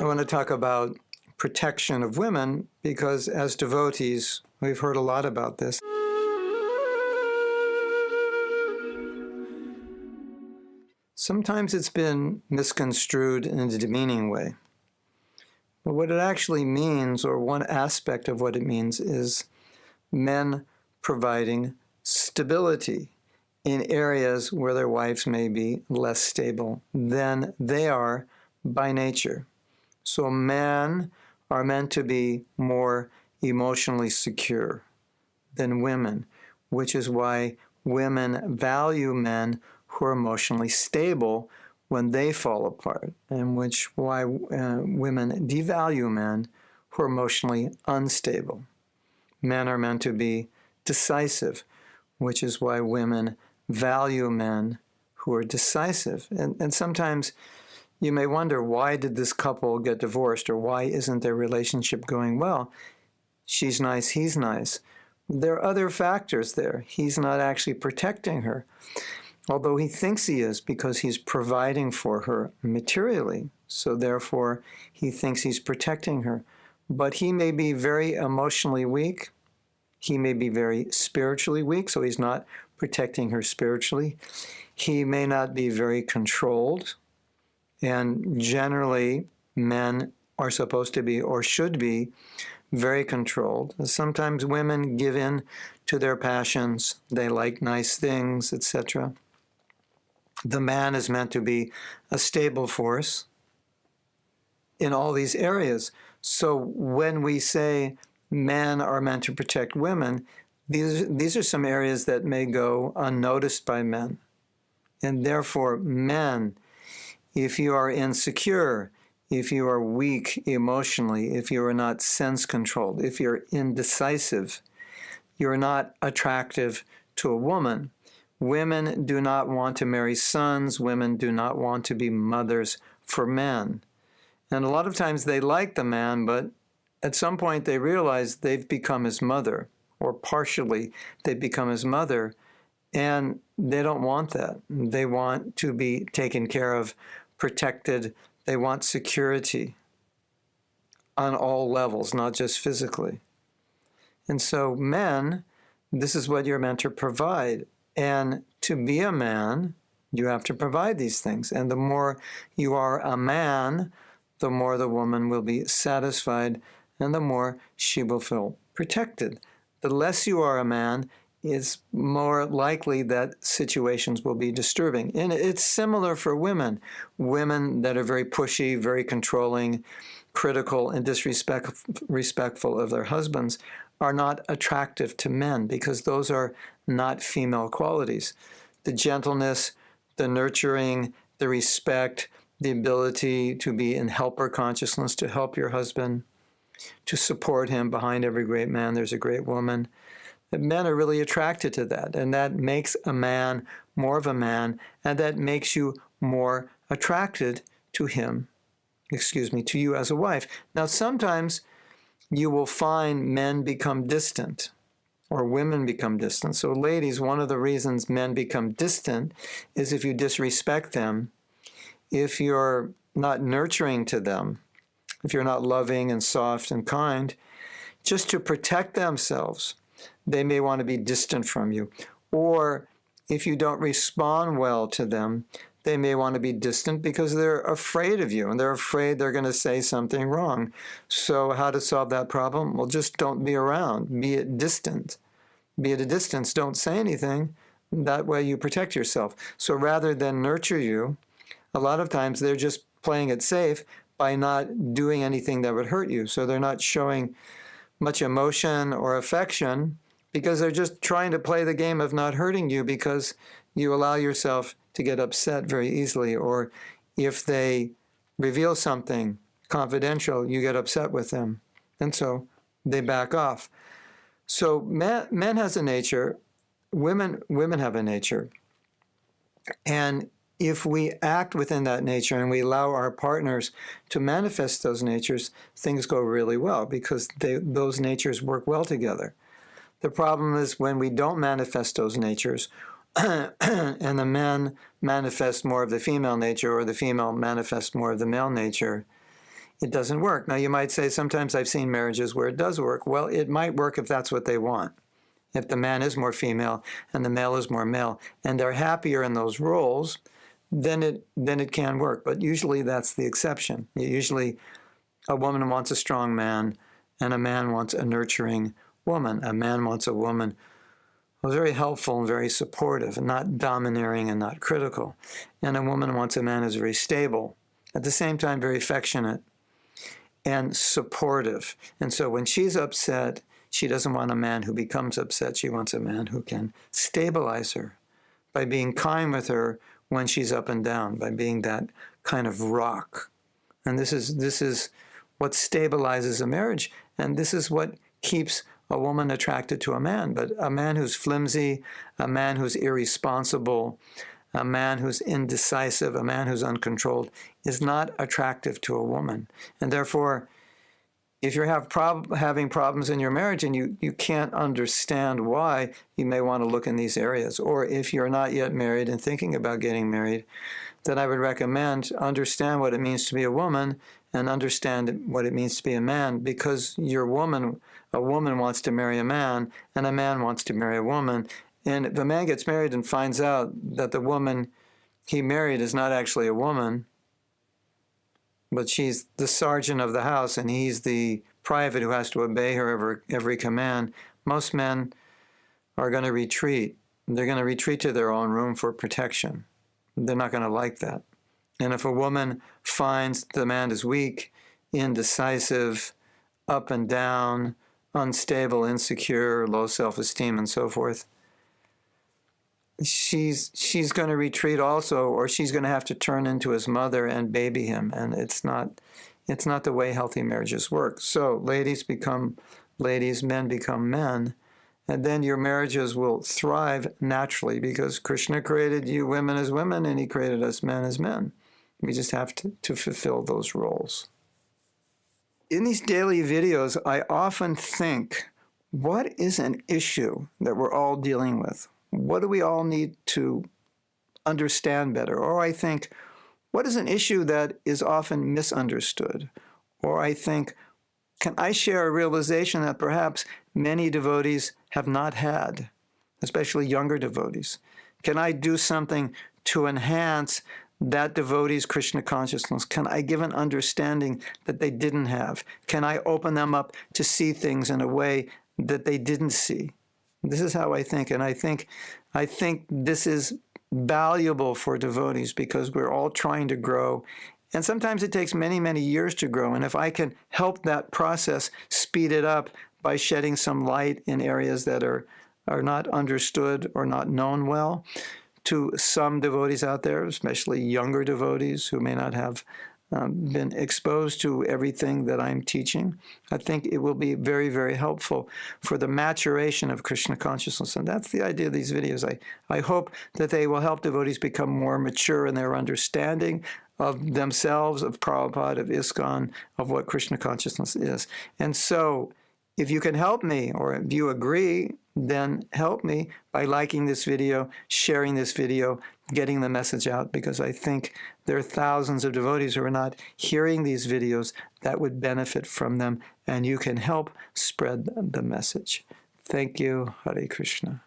I want to talk about protection of women because as devotees, we've heard a lot about this. Sometimes it's been misconstrued in a demeaning way. But what it actually means, or one aspect of what it means, is men providing stability in areas where their wives may be less stable than they are by nature. So men are meant to be more emotionally secure than women, which is why women value men who are emotionally stable when they fall apart, and why women devalue men who are emotionally unstable. Men are meant to be decisive, which is why women value men who are decisive. And sometimes you may wonder, why did this couple get divorced, or why isn't their relationship going well? She's nice, he's nice. There are other factors there. He's not actually protecting her, although he thinks he is because he's providing for her materially. So therefore, he thinks he's protecting her. But he may be very emotionally weak. He may be very spiritually weak, so he's not protecting her spiritually. He may not be very controlled. And generally, men are supposed to be, or should be, very controlled. Sometimes women give in to their passions. They like nice things, etc. The man is meant to be a stable force in all these areas. So when we say men are meant to protect women, these are some areas that may go unnoticed by men. And therefore, men, if you are insecure, if you are weak emotionally, if you are not sense-controlled, if you're indecisive, you're not attractive to a woman. Women do not want to marry sons. Women do not want to be mothers for men. And a lot of times they like the man, but at some point they realize they've become his mother, or partially they've become his mother, and they don't want that. They want to be taken care of, protected. They want security on all levels, not just physically. And so men, this is what you're meant to provide. And to be a man, you have to provide these things. And the more you are a man, the more the woman will be satisfied, and the more she will feel protected. The less you are a man, it's more likely that situations will be disturbing. And it's similar for women. Women that are very pushy, very controlling, critical, and disrespectful of their husbands are not attractive to men because those are not female qualities. The gentleness, the nurturing, the respect, the ability to be in helper consciousness, to help your husband, to support him. Behind every great man, there's a great woman. Men are really attracted to that, and that makes a man more of a man, and that makes you more attracted to him, to you as a wife. Now, sometimes you will find men become distant, or women become distant. So ladies, one of the reasons men become distant is if you disrespect them, if you're not nurturing to them, if you're not loving and soft and kind, just to protect themselves, they may want to be distant from you. Or if you don't respond well to them, they may want to be distant because they're afraid of you, and they're afraid they're going to say something wrong. So how to solve that problem? Well, just don't be around. Be at distant. Be at a distance. Don't say anything. That way you protect yourself. So rather than nurture you, a lot of times they're just playing it safe by not doing anything that would hurt you. So they're not showing much emotion or affection because they're just trying to play the game of not hurting you, because you allow yourself to get upset very easily. Or if they reveal something confidential, you get upset with them. And so they back off. So men has a nature, women have a nature. And if we act within that nature and we allow our partners to manifest those natures, things go really well because those natures work well together. The problem is when we don't manifest those natures and the men manifest more of the female nature or the female manifests more of the male nature, it doesn't work. Now, you might say, sometimes I've seen marriages where it does work. Well, it might work if that's what they want. If the man is more female and the male is more male, and they're happier in those roles, then it can work. But usually that's the exception. Usually a woman wants a strong man, and a man wants a nurturing woman. A man wants a woman who's very helpful and very supportive, and not domineering and not critical. And a woman wants a man who's very stable, at the same time very affectionate and supportive. And so when she's upset, she doesn't want a man who becomes upset. She wants a man who can stabilize her by being kind with her when she's up and down, by being that kind of rock. And this is what stabilizes a marriage, and this is what keeps a woman attracted to a man. But a man who's flimsy, a man who's irresponsible, a man who's indecisive, a man who's uncontrolled is not attractive to a woman. And therefore, if you're having problems in your marriage and you can't understand why, you may want to look in these areas. Or if you're not yet married and thinking about getting married, then I would recommend understand what it means to be a woman and understand what it means to be a man, because a woman wants to marry a man and a man wants to marry a woman. And if a man gets married and finds out that the woman he married is not actually a woman, but she's the sergeant of the house and he's the private who has to obey her every command, most men are going to retreat. They're going to retreat to their own room for protection. They're not going to like that. And if a woman finds the man is weak, indecisive, up and down, unstable, insecure, low self-esteem, and so forth, she's going to retreat also, or she's going to have to turn into his mother and baby him, and it's not the way healthy marriages work. So ladies become ladies, men become men, and then your marriages will thrive naturally, because Krishna created you women as women, and he created us men as men. We just have to fulfill those roles. In these daily videos, I often think, what is an issue that we're all dealing with? What do we all need to understand better? Or I think, what is an issue that is often misunderstood? Or I think, can I share a realization that perhaps many devotees have not had, especially younger devotees? Can I do something to enhance that devotee's Krishna consciousness? Can I give an understanding that they didn't have? Can I open them up to see things in a way that they didn't see? This is how I think, and I think this is valuable for devotees, because we're all trying to grow, and sometimes it takes many, many years to grow. And if I can help that process, speed it up by shedding some light in areas that are not understood or not known well to some devotees out there, especially younger devotees who may not have been exposed to everything that I'm teaching, I think it will be very, very helpful for the maturation of Krishna consciousness. And that's the idea of these videos. I hope that they will help devotees become more mature in their understanding of themselves, of Prabhupada, of ISKCON, of what Krishna consciousness is. And so if you can help me, or if you agree, then help me by liking this video, sharing this video, getting the message out, because I think there are thousands of devotees who are not hearing these videos that would benefit from them, and you can help spread the message. Thank you. Hare Krishna.